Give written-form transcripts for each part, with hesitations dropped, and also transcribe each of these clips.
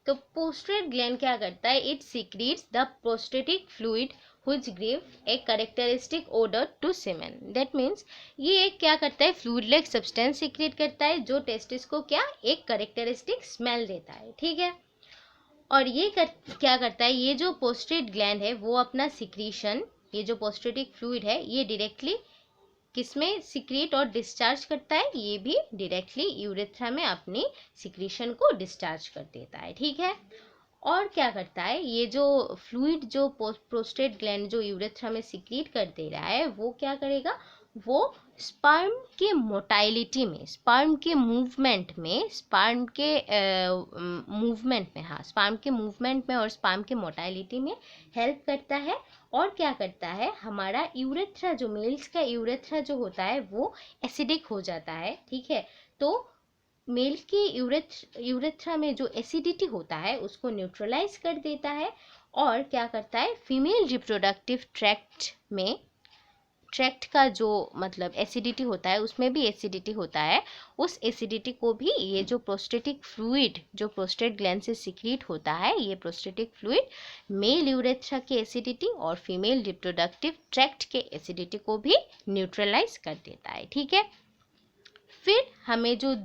तो prostate gland क्या करता है, it secrets the prostatic fluid which give a characteristic odor to semen. That means ये एक क्या करता है, फ्लूइड लाइक सब्सटेंस सीक्रेट करता है जो टेस्टिस को क्या एक कैरेक्टरिस्टिक स्मेल देता है, ठीक है। और ये क्या करता है, ये जो प्रोस्टेट ग्लैंड है वो अपना सिक्रीशन, ये जो प्रोस्टेटिक फ्लूइड है ये डायरेक्टली किसमें सिक्रेट और डिस्चार्ज करता है, ये भी डायरेक्टली यूरेथ्रा में अपनी सिक्रीशन को डिस्चार्ज कर देता है, ठीक है। और क्या करता है, ये जो फ्लूइड जो प्रोस्टेट ग्लैंड जो यूरेथ्रा में सिक्रीट कर दे रहा है वो क्या करेगा, वो स्पर्म के मोटाइलिटी में, स्पर्म के मूवमेंट में, स्पर्म के मूवमेंट में, हाँ स्पर्म के मूवमेंट में और स्पर्म के मोटाइलिटी में हेल्प करता है। और क्या करता है, हमारा यूरेथ्रा जो मेल्स का यूरेथ्रा जो होता है वो एसिडिक हो जाता है, ठीक है। तो मेल के यूरेथ्रा में जो एसिडिटी होता है उसको न्यूट्रलाइज कर देता है। और क्या करता है, फीमेल रिप्रोडक्टिव ट्रैक्ट में, ट्रैक्ट का जो मतलब एसिडिटी होता है उसमें भी एसिडिटी होता है, उस एसिडिटी को भी ये जो प्रोस्टेटिक फ्लूइड जो प्रोस्टेट ग्लैंड से सिक्रीट होता है, ये प्रोस्टेटिक फ्लूइड मेल यूरेथ्रा के एसिडिटी और फीमेल रिप्रोडक्टिव ट्रैक्ट के एसिडिटी को भी न्यूट्रलाइज कर देता है, ठीक है। फिर हमें जो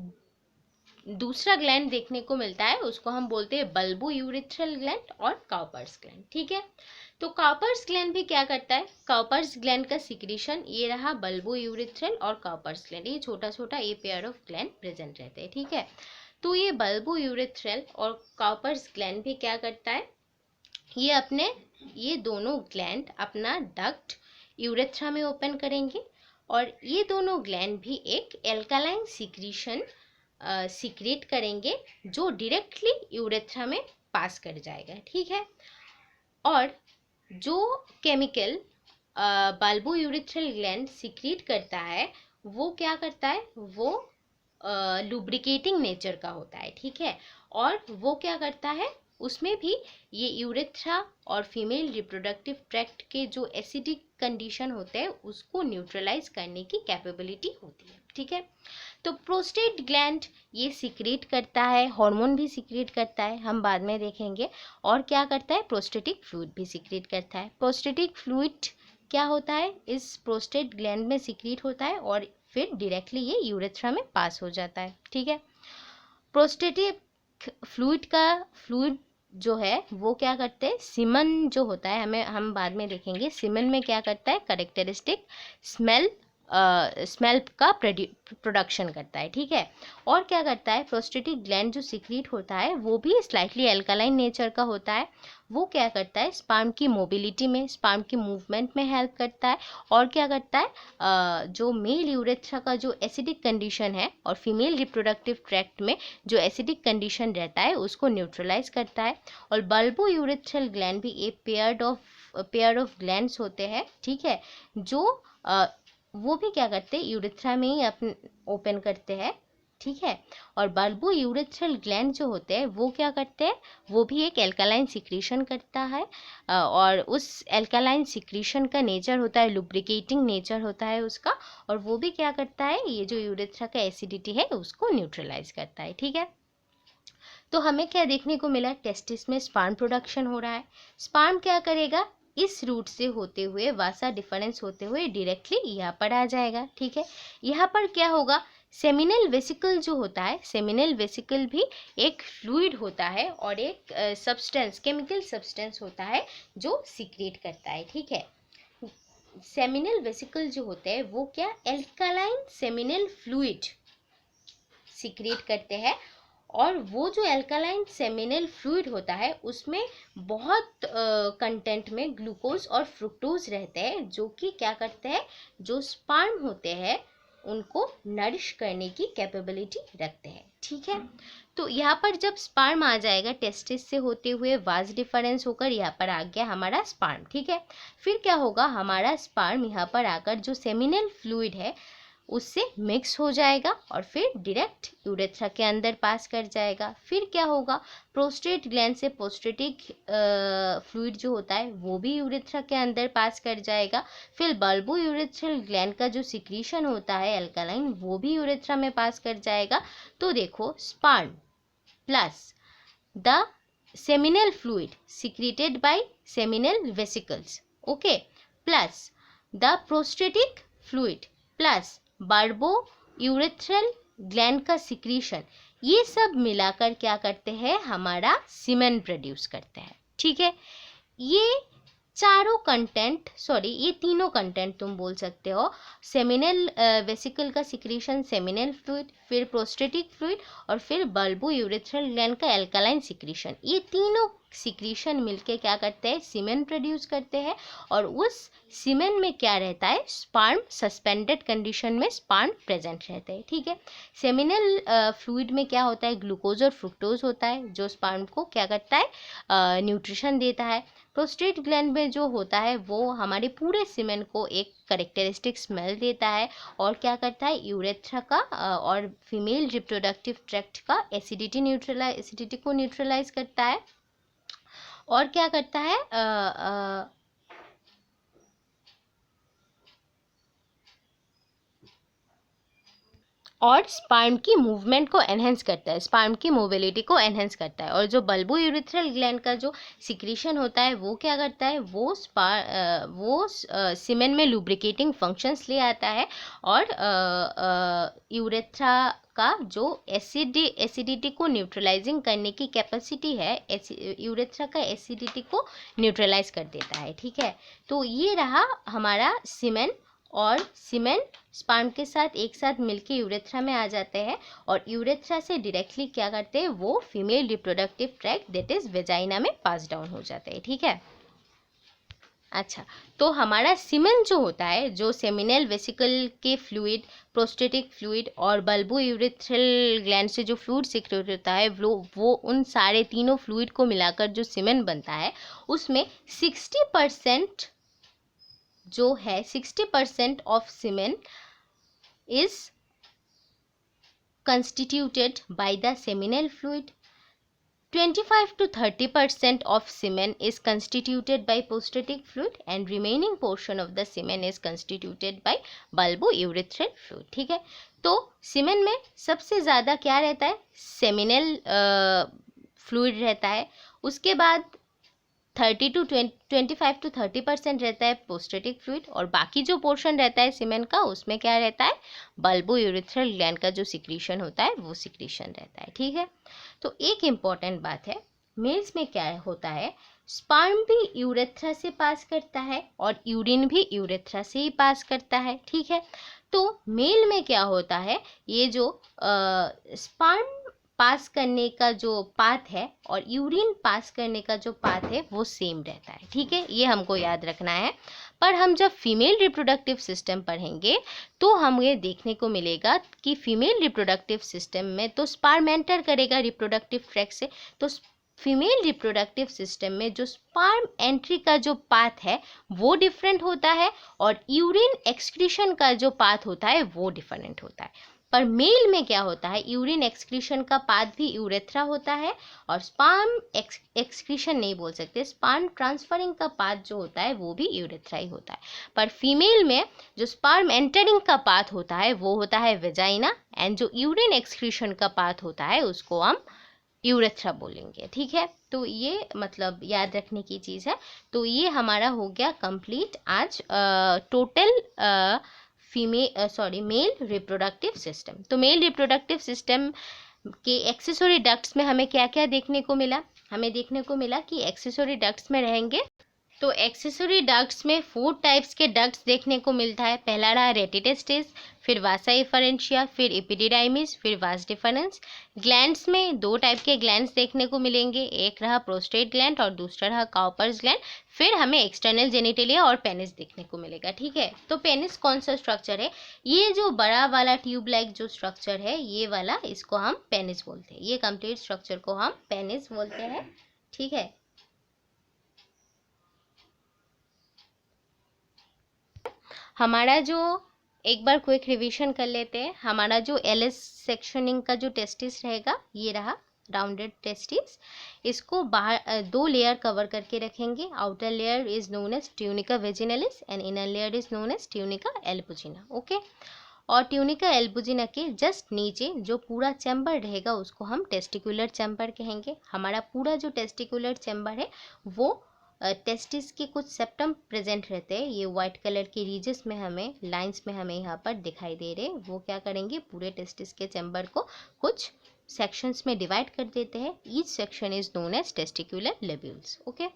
दूसरा ग्लैंड देखने को मिलता है उसको हम बोलते हैं बल्बो यूरेथ्रल ग्लैंड और काउपर्स ग्लैंड, ठीक है। तो काउपर्स ग्लैंड भी क्या करता है, काउपर्स ग्लैंड का सिक्रीशन, ये रहा बल्बो यूरेथ्रल और काउपर्स ग्लैंड, ये छोटा छोटा ये पेयर ऑफ ग्लैंड प्रेजेंट रहते हैं, ठीक है। तो ये बल्बो यूरेथ्रल और काउपर्स ग्लैंड भी क्या करता है, ये दोनों ग्लैंड अपना डक्ट यूरेथ्रा में ओपन करेंगे और ये दोनों ग्लैंड भी एक एल्कालाइन सिक्रीशन सीक्रेट करेंगे जो डायरेक्टली यूरेथ्रा में पास कर जाएगा, ठीक है। और जो chemical bulbo urethral gland secret करता है वो क्या करता है, वो लुब्रिकेटिंग नेचर का होता है, ठीक है। और वो क्या करता है, उसमें भी ये यूरेथ्रा और फीमेल रिप्रोडक्टिव ट्रैक्ट के जो एसिडिक कंडीशन होते हैं उसको न्यूट्रलाइज करने की कैपेबिलिटी होती है, ठीक है। तो प्रोस्टेट ग्लैंड ये सीक्रेट करता है, हार्मोन भी सीक्रेट करता है, हम बाद में देखेंगे। और क्या करता है, प्रोस्टेटिक फ्लूइड भी सीक्रेट करता है। प्रोस्टेटिक फ्लूइड क्या होता है, इस प्रोस्टेट ग्लैंड में सीक्रेट होता है और फिर डायरेक्टली ये यूरेथ्रा में पास हो जाता है, ठीक है। प्रोस्टेटिक फ्लूइड जो है वो क्या करते हैं, सीमन जो होता है, हम बाद में देखेंगे, सीमन में क्या करता है, कैरेक्टरिस्टिक स्मेल का प्रोडक्शन करता है, ठीक है। और क्या करता है, प्रोस्टेटिक ग्लैंड जो सीक्रेट होता है वो भी स्लाइटली एल्कालाइन नेचर का होता है, वो क्या करता है, स्पर्म की मोबिलिटी में, स्पर्म की मूवमेंट में हेल्प करता है। और क्या करता है, जो मेल यूरेथ्रा का जो एसिडिक कंडीशन है और फीमेल रिप्रोडक्टिव ट्रैक्ट में जो एसिडिक कंडीशन रहता है उसको न्यूट्रलाइज करता है। और बल्बो यूरेथ्रल ग्लैंड भी एक पेयर ऑफ ग्लैंड्स होते हैं, ठीक है, जो वो भी क्या करते हैं, यूरेथ्रा में ही अपन ओपन करते हैं, ठीक है। और बल्बो यूरेथ्रल ग्लैंड जो होते हैं वो क्या करते हैं, वो भी एक एल्कालाइन सिक्रीशन करता है और उस एल्कालाइन सिक्रीशन का नेचर होता है, लुब्रिकेटिंग नेचर होता है उसका। और वो भी क्या करता है, ये जो यूरेथ्रा का एसिडिटी है उसको न्यूट्रलाइज करता है, ठीक है। तो हमें क्या देखने को मिला, टेस्टिस में स्पर्म प्रोडक्शन हो रहा है। स्पर्म क्या करेगा, इस रूट से होते हुए वासा डिफरेंस होते हुए डायरेक्टली यहाँ पर आ जाएगा, ठीक है। यहाँ पर क्या होगा, सेमिनल वेसिकल जो होता है, सेमिनल वेसिकल भी एक फ्लूइड होता है और एक सब्सटेंस, केमिकल सब्सटेंस होता है जो सीक्रेट करता है, ठीक है। सेमिनल वेसिकल जो होते हैं वो क्या, एल्कालाइन सेमिनल फ्लूइड सीक्रेट करते हैं। और वो जो एल्कालाइन सेमिनल फ्लूइड होता है उसमें बहुत कंटेंट में ग्लूकोज और फ्रुक्टोज रहते हैं जो कि क्या करते हैं, जो स्पर्म होते हैं उनको नरिश करने की कैपेबिलिटी रखते हैं, ठीक है। तो यहाँ पर जब स्पर्म आ जाएगा, टेस्टिस से होते हुए वास डिफरेंस होकर यहाँ पर आ गया हमारा स्पर्म, ठीक है। फिर क्या होगा, हमारा स्पर्म यहाँ पर आकर जो सेमिनल फ्लूइड है उससे मिक्स हो जाएगा और फिर डायरेक्ट यूरेथ्रा के अंदर पास कर जाएगा। फिर क्या होगा, प्रोस्टेट ग्लैंड से प्रोस्टेटिक फ्लूइड जो होता है वो भी यूरेथ्रा के अंदर पास कर जाएगा। फिर बल्बो यूरेथ्रल ग्लैंड का जो सिक्रीशन होता है एल्कालाइन, वो भी यूरेथ्रा में पास कर जाएगा। तो देखो, sperm plus the seminal fluid secreted by seminal vesicles, okay, plus the prostatic fluid plus bulbourethral gland का सिक्रीशन, ये सब मिलाकर क्या करते हैं, हमारा सीमेन प्रोड्यूस करते हैं। ठीक है, ये चारों कंटेंट, सॉरी ये तीनों कंटेंट तुम बोल सकते हो, सेमिनल वेसिकल का सिक्रीशन सेमिनल फ्लूइड, फिर प्रोस्टेटिक फ्लूइड और फिर बल्बोयूरेथ्रल ग्लैंड का एल्कालाइन सिक्रीशन, ये तीनों सिक्रीशन मिलके क्या करते हैं, सीमेन प्रोड्यूस करते हैं। और उस सीमेन में क्या रहता है, स्पर्म सस्पेंडेड कंडीशन में स्पर्म प्रेजेंट रहते हैं। ठीक है, सेमिनल फ्लूइड में क्या होता है, ग्लूकोज और फ्रुक्टोज होता है जो स्पर्म को क्या करता है, न्यूट्रिशन देता है। प्रोस्टेट ग्लैंड में जो होता है वो हमारे पूरे सीमेन को एक करेक्टरिस्टिक स्मेल देता है और क्या करता है, यूरेथ्रा का और फीमेल रिप्रोडक्टिव ट्रैक्ट का एसिडिटी को न्यूट्रलाइज करता है और क्या करता है, और स्पर्म की मूवमेंट को एनहेंस करता है, स्पर्म की मोबिलिटी को एनहेंस करता है। और जो बल्बोयूरेथ्रल ग्लैंड का जो सिक्रीशन होता है वो क्या करता है, वो सीमेन में लुब्रिकेटिंग फंक्शंस ले आता है और यूरेथ्रा का जो एसिडिटी को न्यूट्रलाइजिंग करने की कैपेसिटी है, यूरेथ्रा का एसिडिटी को न्यूट्रलाइज कर देता है। ठीक है, तो ये रहा हमारा सीमेन, और सीमेन स्पर्म के साथ एक साथ मिलके यूरेथ्रा में आ जाते हैं और यूरेथ्रा से डायरेक्टली क्या करते हैं, वो female reproductive tract that is vagina में पास डाउन हो जाते हैं। ठीक है, अच्छा, तो हमारा सीमेन जो होता है, जो सेमिनल वेसिकल के फ्लूइड, प्रोस्टेटिक फ्लूइड और बल्बोयूरेथ्रल ग्लैंड से जो फ्लूइड सिक्रेट होता है, वो उन सारे तीनों फ्लूइड को मिलाकर जो सीमेन बनता है, उसमें 60% जो है, 60% of semen is constituted by the seminal fluid, 25 to 30% of semen is constituted by prostatic fluid and remaining portion of the semen is constituted by bulbourethral fluid। ठीक है, तो सीमेन में सबसे ज़्यादा क्या रहता है, सेमिनल फ्लूइड रहता है, उसके बाद 25 to 30% रहता है प्रोस्टेटिक फ्लूइड और बाकी जो पोर्शन रहता है सीमेन का, उसमें क्या रहता है, बल्बोयूरेथ्रल ग्लैंड का जो सिक्रीशन होता है वो सिक्रीशन रहता है। ठीक है, तो एक इम्पॉर्टेंट बात है, मेल्स में क्या होता है, स्पर्म भी यूरेथ्रा से पास करता है और यूरिन भी यूरेथ्रा से ही पास करता है। ठीक है, तो मेल में क्या होता है, ये जो स्पर्म पास करने का जो पाथ है और यूरिन पास करने का जो पाथ है वो सेम रहता है। ठीक है, ये हमको याद रखना है। पर हम जब फीमेल रिप्रोडक्टिव सिस्टम पढ़ेंगे तो हमें ये देखने को मिलेगा कि फीमेल रिप्रोडक्टिव सिस्टम में तो स्पर्म एंटर करेगा रिप्रोडक्टिव ट्रैक्ट से, तो फीमेल रिप्रोडक्टिव सिस्टम में जो स्पर्म एंट्री का जो पाथ है वो डिफरेंट होता है और यूरिन एक्सक्रीशन का जो पाथ होता है वो डिफरेंट होता है। पर मेल में क्या होता है, यूरिन एक्सक्रीशन का पाथ भी यूरेथ्रा होता है और स्पर्म एक्सक्रीशन नहीं बोल सकते, स्पर्म ट्रांसफरिंग का पाथ जो होता है वो भी यूरेथ्रा ही होता है। पर फीमेल में जो स्पर्म एंटरिंग का पाथ होता है वो होता है वेजाइना एंड जो यूरिन एक्सक्रीशन का पाथ होता है उसको हम यूरेथ्रा बोलेंगे। ठीक है, तो ये मतलब याद रखने की चीज़ है। तो ये हमारा हो गया कंप्लीट आज टोटल मेल रिप्रोडक्टिव सिस्टम। तो मेल रिप्रोडक्टिव सिस्टम के एक्सेसरी डक्ट्स में हमें क्या क्या देखने को मिला, हमें देखने को मिला कि एक्सेसरी डक्ट्स में रहेंगे, तो एक्सेसरी डक्ट्स में 4 टाइप्स के डक्ट्स देखने को मिलता है। पहला रहा रेटिटेस्टिस, फिर वासा इफरेंशिया, फिर एपिडिडाइमिस, फिर वास डिफरेंस। ग्लैंड्स में 2 टाइप के ग्लैंड्स देखने को मिलेंगे, एक रहा प्रोस्टेट ग्लैंड और दूसरा रहा काउपर्स ग्लैंड। फिर हमें एक्सटर्नल जेनिटेलिया और पेनिस देखने को मिलेगा। ठीक है, तो पेनिस कौन सा स्ट्रक्चर है, ये जो बड़ा वाला ट्यूब लाइक जो स्ट्रक्चर है ये वाला, इसको हम पेनिस बोलते हैं, ये कंप्लीट स्ट्रक्चर को हम पेनिस बोलते हैं। ठीक है, हमारा जो एक बार क्विक रिवीजन कर लेते हैं, हमारा जो एलिस सेक्शनिंग का जो टेस्टिस रहेगा ये रहा राउंडेड टेस्टिस, इसको बाहर 2 लेयर कवर करके रखेंगे। Outer layer is known as tunica vaginalis and inner layer is known as tunica albuginea. Okay, और ट्यूनिका एल्बुजिना के जस्ट नीचे जो पूरा चैम्बर रहेगा उसको हम टेस्टिकुलर चैम्बर कहेंगे। हमारा पूरा जो टेस्टिकुलर चैम्बर है वो टेस्टिस के कुछ सेप्टम प्रेजेंट रहते हैं, ये वाइट कलर के रीजेस में हमें लाइंस में हमें यहाँ पर दिखाई दे रहे, वो क्या करेंगे पूरे टेस्टिस के चैम्बर को कुछ सेक्शंस में डिवाइड कर देते हैं। Each section is known as testicular lobules. Okay,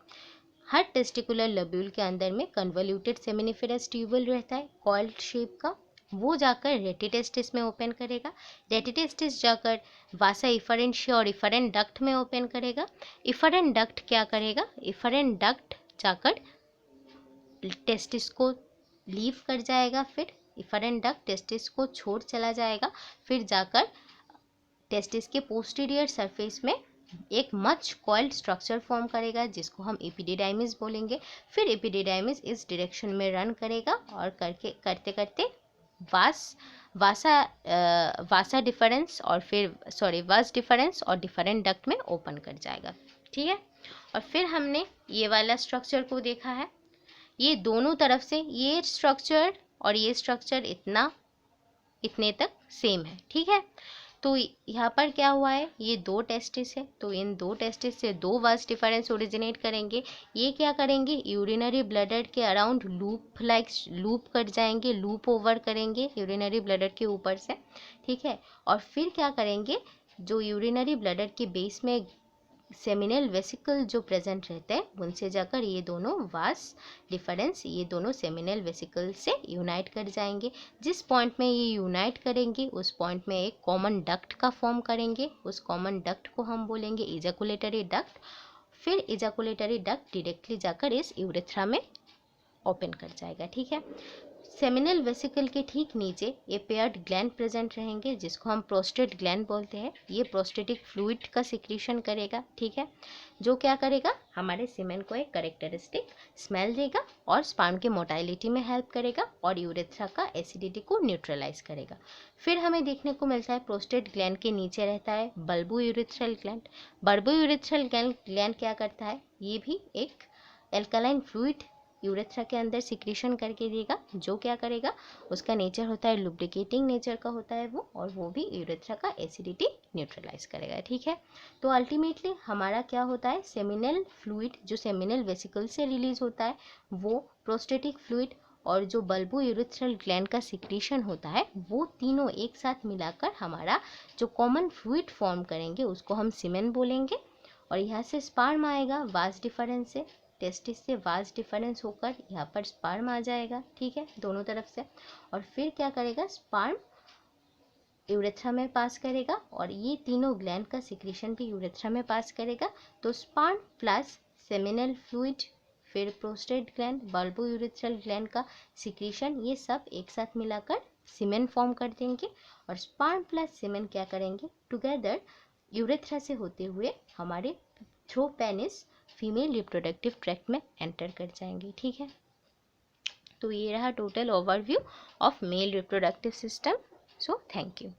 हर टेस्टिकुलर लोब्यूल के अंदर में कन्वोल्यूटेड सेमिनिफेरस ट्यूबुल रहता है कॉइल्ड शेप का, वो जाकर रेटिटेस्टिस में ओपन करेगा। रेटिटेस्टिस जाकर वासा इफरेंशिया और इफरेंट डक्ट में ओपन करेगा। इफरेंट डक्ट क्या करेगा, इफरेंट डक्ट जाकर टेस्टिस को लीव कर जाएगा, फिर इफरेंट डक्ट टेस्टिस को छोड़ चला जाएगा, फिर जाकर टेस्टिस के पोस्टीरियर सरफेस में एक मच कॉइल्ड स्ट्रक्चर फॉर्म करेगा जिसको हम एपिडिडाइमिस बोलेंगे। फिर एपिडिडाइमिस इस डायरेक्शन में रन करेगा और करते करते वासा डिफरेंस और फिर वास डिफरेंस और डिफरेंट डक्ट में ओपन कर जाएगा। ठीक है, और फिर हमने ये वाला स्ट्रक्चर को देखा है, ये दोनों तरफ से ये स्ट्रक्चर और ये स्ट्रक्चर इतने तक सेम है। ठीक है, तो यहाँ पर क्या हुआ है, ये दो टेस्टिस है, तो इन दो टेस्टिस से दो वास डिफरेंस ओरिजिनेट करेंगे। ये क्या करेंगे, यूरिनरी ब्लैडर के अराउंड लूप कर जाएंगे, लूप ओवर करेंगे यूरिनरी ब्लैडर के ऊपर से। ठीक है, और फिर क्या करेंगे, जो यूरिनरी ब्लैडर के बेस में सेमिनल वेसिकल जो प्रेजेंट रहते हैं उनसे जाकर ये दोनों वास डिफरेंस ये दोनों सेमिनल वेसिकल से यूनाइट कर जाएंगे। जिस पॉइंट में ये यूनाइट करेंगे उस पॉइंट में एक कॉमन डक्ट का फॉर्म करेंगे, उस कॉमन डक्ट को हम बोलेंगे इजैकुलेटरी डक्ट। फिर इजैकुलेटरी डक्ट डायरेक्टली जाकर इस यूरेथ्रा में ओपन कर जाएगा। ठीक है, सेमिनल वेसिकल के ठीक नीचे ये पेयर्ड ग्लैंड प्रेजेंट रहेंगे जिसको हम प्रोस्टेट ग्लैंड बोलते हैं। ये प्रोस्टेटिक फ्लूइड का सिक्रीशन करेगा। ठीक है, जो क्या करेगा, हमारे सीमेन को एक कैरेक्टरिस्टिक स्मेल देगा और स्पर्म के मोटाइलिटी में हेल्प करेगा और यूरेथ्रा का एसिडिटी को न्यूट्रलाइज करेगा। फिर हमें देखने को मिलता है प्रोस्टेट ग्लैंड के नीचे रहता है bulbo urethral gland. Bulbo urethral gland क्या करता है, ये भी एक एल्कलाइन फ्लूइड यूरेथ्रा के अंदर सिक्रीशन करके देगा। जो क्या करेगा, उसका नेचर होता है लुब्रिकेटिंग नेचर का होता है वो, और वो भी यूरेथ्रा का एसिडिटी न्यूट्रलाइज करेगा। ठीक है, तो अल्टीमेटली हमारा क्या होता है, सेमिनल फ्लूइड जो सेमिनल वेसिकल से रिलीज होता है वो प्रोस्टेटिक फ्लूइड और जो बल्बो यूरेथ्रल ग्लैंड का सिक्रीशन होता है वो तीनों एक साथ मिलाकर हमारा जो कॉमन फ्लूइड फॉर्म करेंगे उसको हम सीमेन बोलेंगे। और यहाँ से स्पर्म आएगा वास डिफरेंस से, टेस्टिस से वास डिफरेंस होकर यहाँ पर स्पर्म आ जाएगा। ठीक है, दोनों तरफ से, और फिर क्या करेगा, स्पर्म यूरेथ्रा में पास करेगा और ये तीनों ग्लैंड का सिक्रीशन भी यूरेथ्रा में पास करेगा। तो स्पर्म प्लस सेमिनल फ्लूइड फिर prostate gland bulbo urethral gland का सिक्रीशन ये सब एक साथ मिलाकर सीमेन फॉर्म कर देंगे और स्पर्म प्लस सीमेन क्या करेंगे, टुगेदर यूरेथ्रा से होते हुए हमारे through penis female reproductive tract में एंटर कर जाएंगे। ठीक है, तो ये रहा total overview of male reproductive system. So thank you.